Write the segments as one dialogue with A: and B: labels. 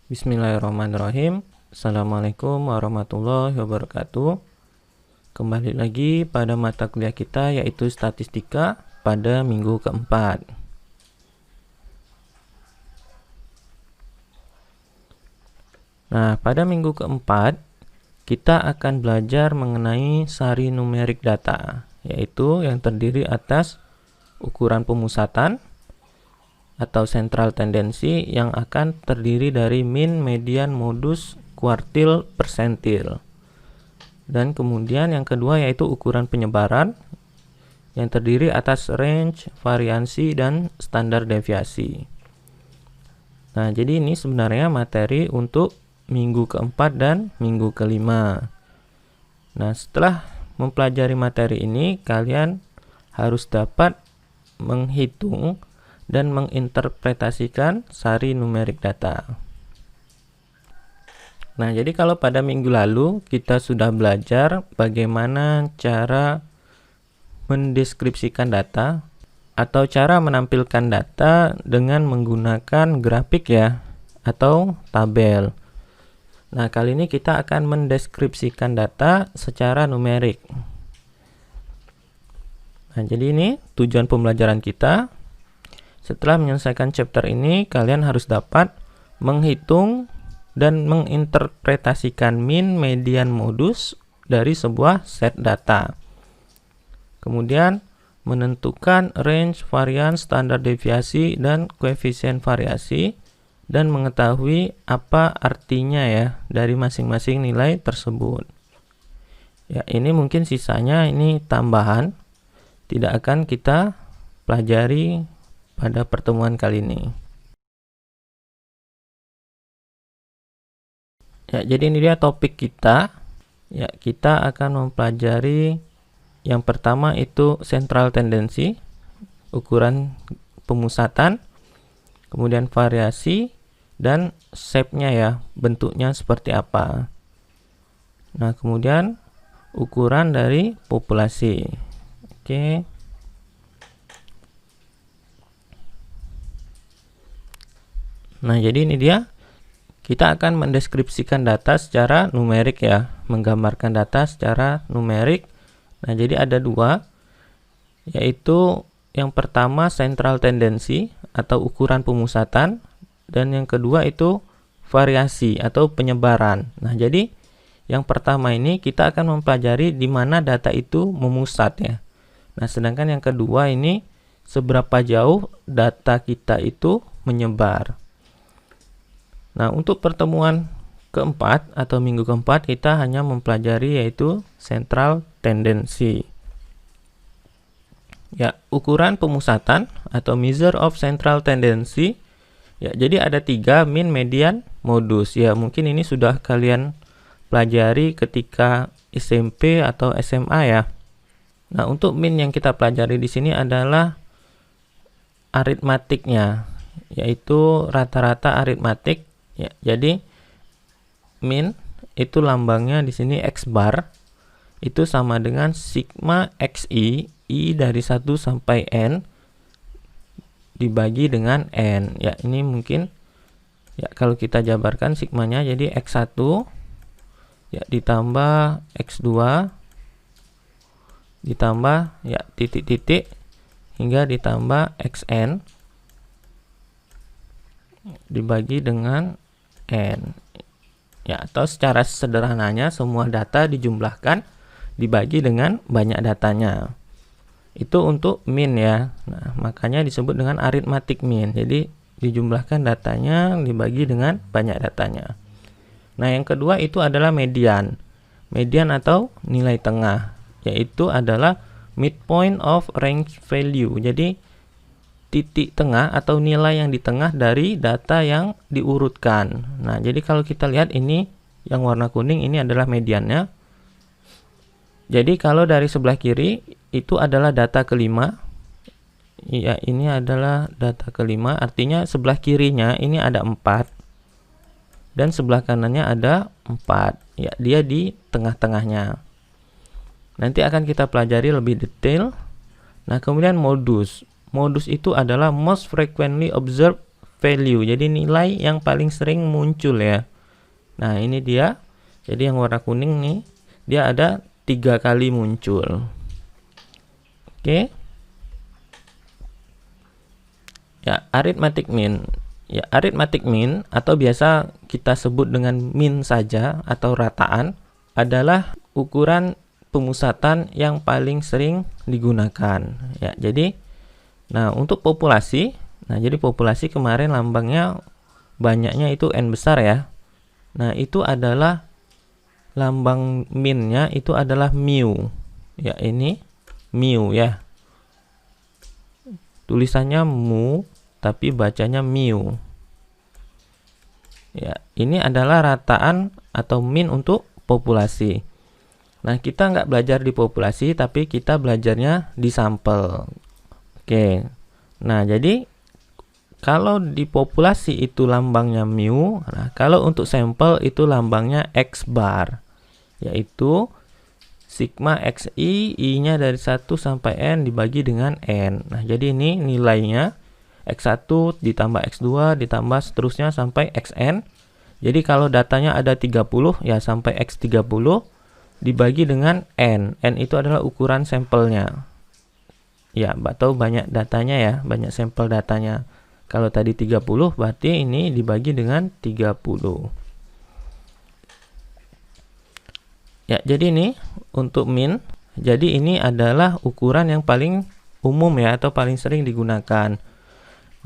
A: Bismillahirrahmanirrahim. Assalamualaikum warahmatullahi wabarakatuh. Kembali lagi pada mata kuliah kita yaitu statistika pada minggu keempat. Nah, pada minggu keempat kita akan belajar mengenai sari numerik data, yaitu yang terdiri atas ukuran pemusatan atau central tendency yang akan terdiri dari min, median, modus, kuartil, persentil. Dan kemudian yang kedua yaitu ukuran penyebaran yang terdiri atas range, variansi, dan standar deviasi. Nah, jadi ini sebenarnya materi untuk minggu keempat dan minggu kelima. Nah, setelah mempelajari materi ini, kalian harus dapat menghitung dan menginterpretasikan sari numerik data. Nah, jadi kalau pada minggu lalu kita sudah belajar bagaimana cara mendeskripsikan data atau cara menampilkan data dengan menggunakan grafik ya atau tabel. Nah, kali ini kita akan mendeskripsikan data secara numerik. Nah, jadi ini tujuan pembelajaran kita. Setelah menyelesaikan chapter ini, kalian harus dapat menghitung dan menginterpretasikan min, median, modus dari sebuah set data. Kemudian menentukan range, varian, standar deviasi, dan koefisien variasi, dan mengetahui apa artinya ya dari masing-masing nilai tersebut. Ya, ini mungkin sisanya ini tambahan, tidak akan kita pelajari pada pertemuan kali ini. Ya, jadi ini dia topik kita. Ya, kita akan mempelajari yang pertama itu central tendency, ukuran pemusatan, kemudian variasi, dan shape-nya ya, bentuknya seperti apa. Nah, kemudian ukuran dari populasi. Oke. Nah, jadi ini dia. Kita akan mendeskripsikan data secara numerik ya, menggambarkan data secara numerik. Nah, jadi ada dua, yaitu yang pertama central tendency atau ukuran pemusatan, dan yang kedua itu variasi atau penyebaran. Nah, jadi yang pertama ini kita akan mempelajari di mana data itu memusat ya. Nah, sedangkan yang kedua ini seberapa jauh data kita itu menyebar. Nah, untuk pertemuan keempat atau minggu keempat kita hanya mempelajari yaitu central tendency. Ya, ukuran pemusatan atau measure of central tendency. Ya, jadi ada 3, min, median, modus. Ya, mungkin ini sudah kalian pelajari ketika SMP atau SMA ya. Nah, untuk min yang kita pelajari di sini adalah aritmatiknya, yaitu rata-rata aritmatik. Ya, jadi min itu lambangnya di sini X bar itu sama dengan sigma XI I dari 1 sampai N dibagi dengan N. Ya, ini mungkin ya kalau kita jabarkan sigmanya jadi X1 ya ditambah X2 ditambah ya titik-titik hingga ditambah XN dibagi dengan N. Ya, atau secara sederhananya semua data dijumlahkan dibagi dengan banyak datanya. Itu untuk min ya. Nah, makanya disebut dengan arithmetic mean. Jadi dijumlahkan datanya dibagi dengan banyak datanya. Nah, yang kedua itu adalah median. Median atau nilai tengah, yaitu adalah midpoint of range value. Jadi titik tengah atau nilai yang di tengah dari data yang diurutkan. Nah, jadi kalau kita lihat ini yang warna kuning ini adalah mediannya. Jadi kalau dari sebelah kiri itu adalah data kelima. Ya, ini adalah data kelima, artinya sebelah kirinya ini ada 4 dan sebelah kanannya ada 4. Ya, dia di tengah-tengahnya. Nanti akan kita pelajari lebih detail. Nah, kemudian modus. Modus itu adalah most frequently observed value. Jadi nilai yang paling sering muncul ya. Nah, ini dia. Jadi yang warna kuning nih, dia ada 3 kali muncul. Oke. Ya, arithmetic mean. Ya, arithmetic mean atau biasa kita sebut dengan mean saja atau rataan adalah ukuran pemusatan yang paling sering digunakan. Ya, jadi untuk populasi, jadi populasi kemarin lambangnya banyaknya itu N besar ya. Nah, itu adalah lambang mean-nya itu adalah mu. Ya, ini mu ya. Tulisannya mu tapi bacanya mu. Ya, ini adalah rataan atau mean untuk populasi. Nah, kita nggak belajar di populasi, tapi kita belajarnya di sampel. Oke. Nah, jadi kalau di populasi itu lambangnya mu, nah kalau untuk sampel itu lambangnya X bar, yaitu sigma XI, I-nya dari 1 sampai N dibagi dengan N. Nah, jadi ini nilainya X1 ditambah X2 ditambah seterusnya sampai Xn. Jadi kalau datanya ada 30 ya sampai X30 dibagi dengan N. N itu adalah ukuran sampelnya. Ya, atau banyak datanya ya, banyak sampel datanya. Kalau tadi 30 berarti ini dibagi dengan 30. Ya, jadi ini untuk mean. Jadi ini adalah ukuran yang paling umum ya atau paling sering digunakan.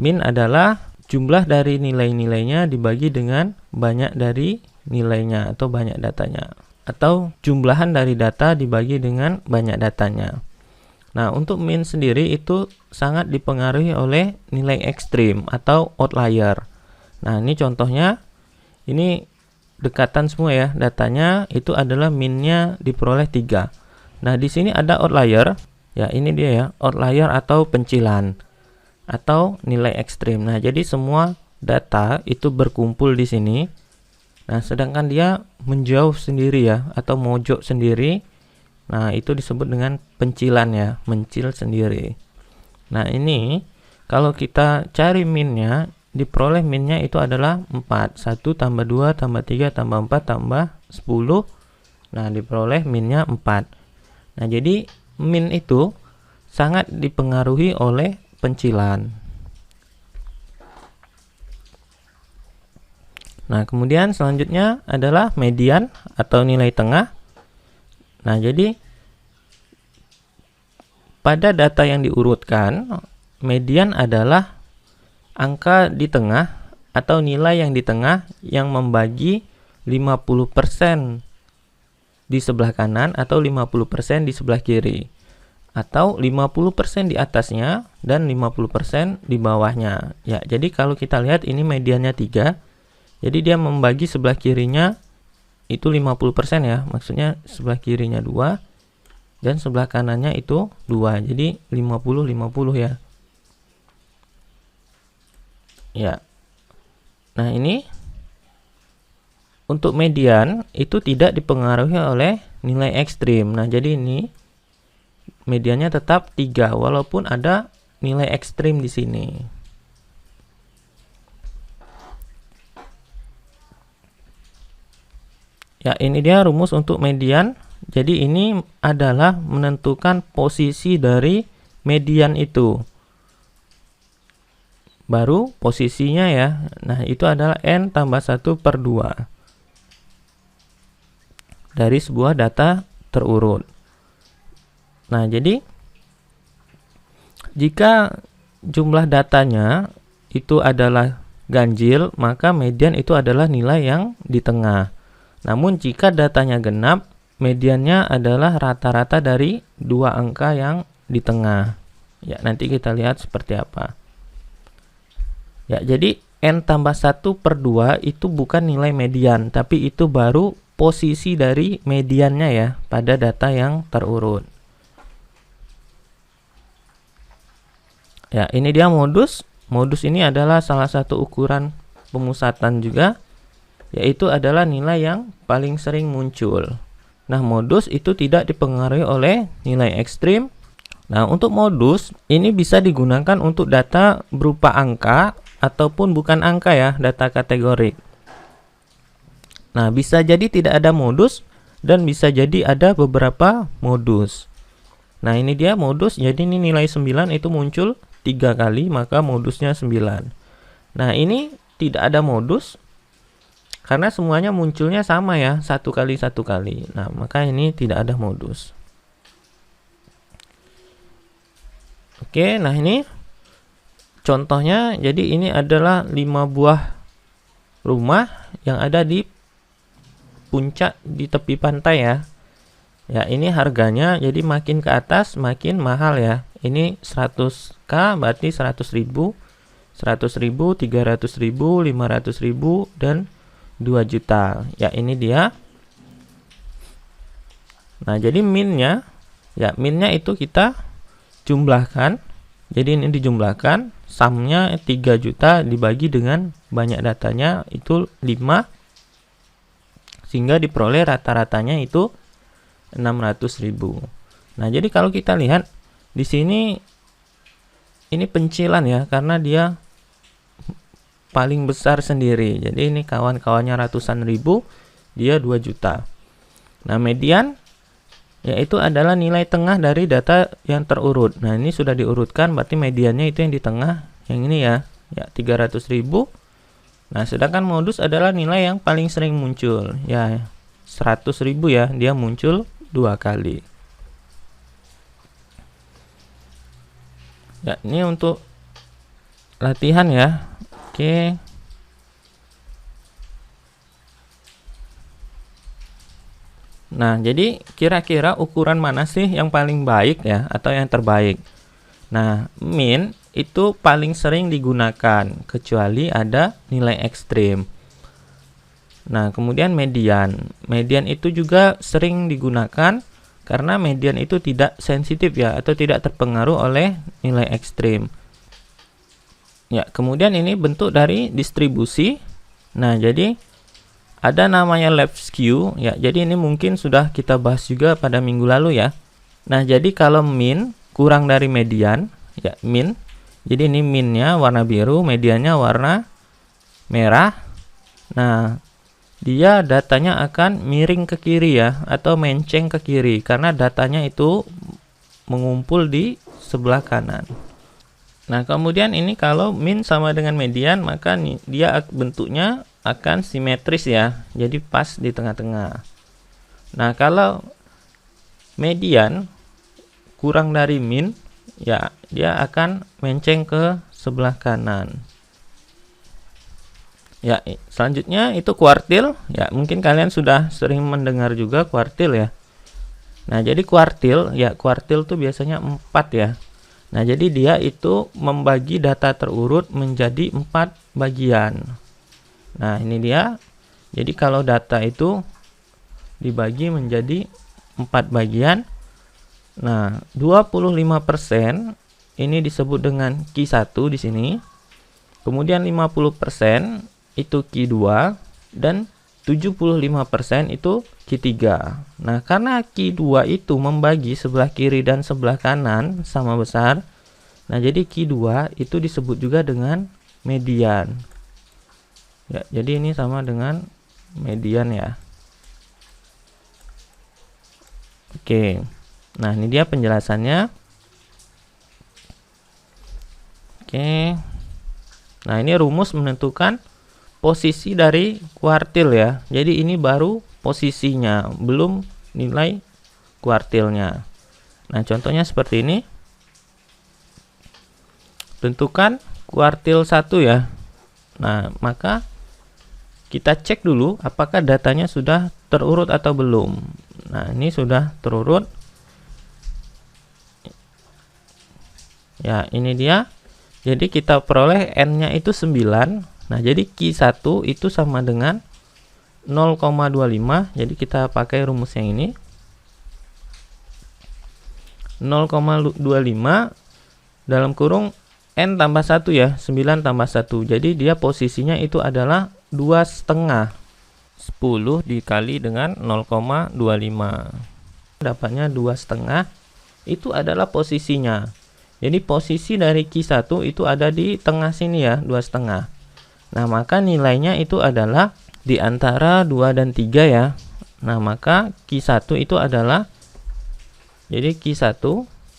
A: Mean adalah jumlah dari nilai-nilainya dibagi dengan banyak dari nilainya atau banyak datanya. Atau jumlahan dari data dibagi dengan banyak datanya. Nah, untuk mean sendiri itu sangat dipengaruhi oleh nilai ekstrim atau outlier. Nah, ini contohnya, ini dekatan semua ya, datanya itu adalah mean-nya diperoleh 3. Nah, di sini ada outlier, ya ini dia ya, outlier atau pencilan atau nilai ekstrim. Nah, jadi semua data itu berkumpul di sini. Nah, sedangkan dia menjauh sendiri ya atau mojok sendiri. Nah, itu disebut dengan pencilan ya, mencil sendiri. Nah, ini kalau kita cari min-nya, diperoleh min-nya itu adalah 4. 1 tambah 2 tambah 3 tambah 4 tambah 10. Nah, diperoleh min-nya 4. Nah, jadi min itu sangat dipengaruhi oleh pencilan. Nah, kemudian selanjutnya adalah median atau nilai tengah. Nah, jadi pada data yang diurutkan, median adalah angka di tengah atau nilai yang di tengah yang membagi 50% di sebelah kanan atau 50% di sebelah kiri, atau 50% di atasnya dan 50% di bawahnya. Ya, jadi kalau kita lihat ini mediannya 3. Jadi dia membagi sebelah kirinya itu 50% ya. Maksudnya sebelah kirinya 2 dan sebelah kanannya itu 2. Jadi 50-50 ya. Ya. Nah, ini untuk median itu tidak dipengaruhi oleh nilai ekstrim. Nah, jadi ini mediannya tetap 3 walaupun ada nilai ekstrim di sini. Ya, ini dia rumus untuk median. Jadi ini adalah menentukan posisi dari median itu. Baru posisinya ya. Nah, itu adalah N tambah 1/2 dari sebuah data terurut. Nah, jadi jika jumlah datanya itu adalah ganjil, maka median itu adalah nilai yang di tengah. Namun jika datanya genap, mediannya adalah rata-rata dari 2 angka yang di tengah. Ya, nanti kita lihat seperti apa. Ya, jadi N tambah 1/2 itu bukan nilai median, tapi itu baru posisi dari mediannya ya pada data yang terurut. Ya, ini dia modus. Modus ini adalah salah satu ukuran pemusatan juga, yaitu adalah nilai yang paling sering muncul. Nah, modus itu tidak dipengaruhi oleh nilai ekstrim. Nah, untuk modus ini bisa digunakan untuk data berupa angka ataupun bukan angka ya, data kategorik. Nah, bisa jadi tidak ada modus dan bisa jadi ada beberapa modus. Nah, ini dia modus. Jadi ini nilai 9 itu muncul 3 kali, maka modusnya 9. Nah, ini tidak ada modus karena semuanya munculnya sama ya, 1 kali 1 kali. Nah, maka ini tidak ada modus. Oke, nah ini contohnya. Jadi ini adalah 5 buah rumah yang ada di puncak di tepi pantai ya. Ya, ini harganya jadi makin ke atas makin mahal ya. Ini 100k berarti 100.000, 100.000, 300.000, 500.000 dan 2 juta. Ya, ini dia. Nah, jadi minnya ya, minnya itu kita jumlahkan. Jadi ini dijumlahkan, sumnya 3 juta dibagi dengan banyak datanya itu 5, sehingga diperoleh rata-ratanya itu 600.000. Nah, jadi kalau kita lihat di sini ini pencilan ya, karena dia paling besar sendiri. Jadi ini kawan-kawannya ratusan ribu, dia 2 juta. Nah, median yaitu adalah nilai tengah dari data yang terurut. Nah, ini sudah diurutkan, berarti mediannya itu yang di tengah, yang ini ya, 300.000. Nah, sedangkan modus adalah nilai yang paling sering muncul, ya 100.000 ya, dia muncul 2 kali. Ya, ini untuk latihan ya. Oke. Nah, jadi kira-kira ukuran mana sih yang paling baik ya, atau yang terbaik? Nah, min itu paling sering digunakan kecuali ada nilai ekstrim. Nah, kemudian median. Median itu juga sering digunakan karena median itu tidak sensitif ya, atau tidak terpengaruh oleh nilai ekstrim. Ya, kemudian ini bentuk dari distribusi. Nah, jadi ada namanya left skew ya. Jadi ini mungkin sudah kita bahas juga pada minggu lalu ya. Nah, jadi kalau min kurang dari median ya, min. Jadi ini minnya warna biru, mediannya warna merah. Nah, dia datanya akan miring ke kiri ya, atau menceng ke kiri karena datanya itu mengumpul di sebelah kanan. Nah, kemudian ini kalau min sama dengan median, maka dia bentuknya akan simetris ya, jadi pas di tengah-tengah. Nah, kalau median kurang dari min ya, dia akan menceng ke sebelah kanan. Ya, selanjutnya itu kuartil. Ya, mungkin kalian sudah sering mendengar juga kuartil ya. Nah, jadi kuartil ya, kuartil tuh biasanya 4 ya. Nah, jadi dia itu membagi data terurut menjadi 4 bagian. Nah, ini dia. Jadi kalau data itu dibagi menjadi 4 bagian. Nah, 25% ini disebut dengan Q1 di sini. Kemudian 50% itu Q2 dan 75% itu Q3. Nah, karena Q2 itu membagi sebelah kiri dan sebelah kanan sama besar. Nah, jadi Q2 itu disebut juga dengan median. Ya, jadi ini sama dengan median ya. Oke. Nah, ini dia penjelasannya. Oke. Nah, ini rumus menentukan posisi dari kuartil ya. Jadi ini baru posisinya, belum nilai kuartilnya. Nah, contohnya seperti ini. Tentukan kuartil 1 ya. Nah, maka kita cek dulu apakah datanya sudah terurut atau belum. Nah, ini sudah terurut. Ya, ini dia. Jadi kita peroleh N-nya itu 9. Nah, jadi Q1 itu sama dengan 0,25. Jadi kita pakai rumus yang ini. 0,25 dalam kurung N tambah 1 ya. 9 tambah 1. Jadi dia posisinya itu adalah 2,5. 10 dikali dengan 0,25. Dapatnya 2,5. Itu adalah posisinya. Jadi posisi dari Q1 itu ada di tengah sini ya, 2,5. Nah, maka nilainya itu adalah di antara 2 dan 3 ya. Nah, maka Q1 itu adalah, jadi Q1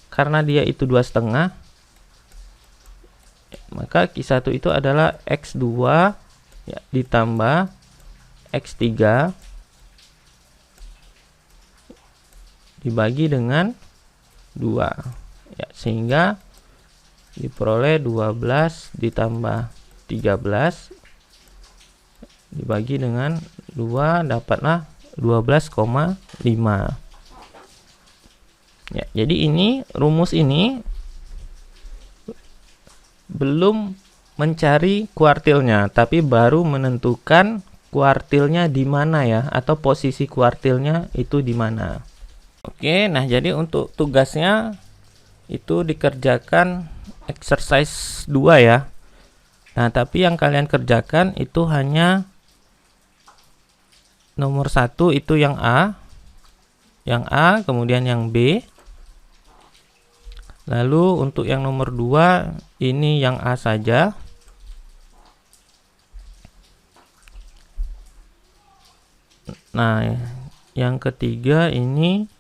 A: karena dia itu 2,5, maka Q1 itu adalah X2 ya, ditambah X3 dibagi dengan 2 ya, sehingga diperoleh 12 ditambah 13 dibagi dengan 2, dapatlah 12,5 ya. Jadi ini rumus ini belum mencari kuartilnya, tapi baru menentukan kuartilnya di mana ya, atau posisi kuartilnya itu di mana. Oke, nah jadi untuk tugasnya itu dikerjakan exercise 2 ya. Nah, tapi yang kalian kerjakan itu hanya nomor 1 itu yang A, kemudian yang B. Lalu untuk yang nomor 2 ini yang A saja. Nah, yang ketiga ini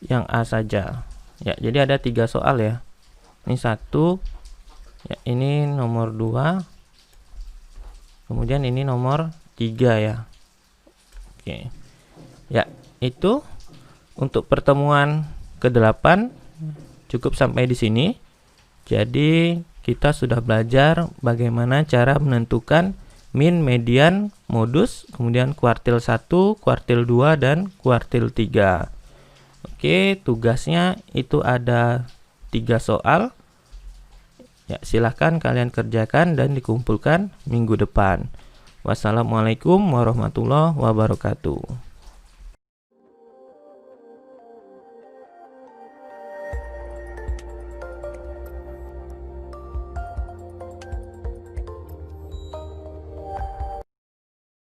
A: yang A saja. Ya, jadi ada 3 soal ya. Ini 1, ya, ini nomor 2, kemudian ini nomor 3 ya. Oke. Ya, itu untuk pertemuan ke-8 cukup sampai di sini. Jadi kita sudah belajar bagaimana cara menentukan min, median, modus, kemudian kuartil 1, kuartil 2, dan kuartil 3. Oke, tugasnya itu ada 3 soal. Ya, silahkan kalian kerjakan dan dikumpulkan minggu depan. Wassalamualaikum warahmatullahi wabarakatuh.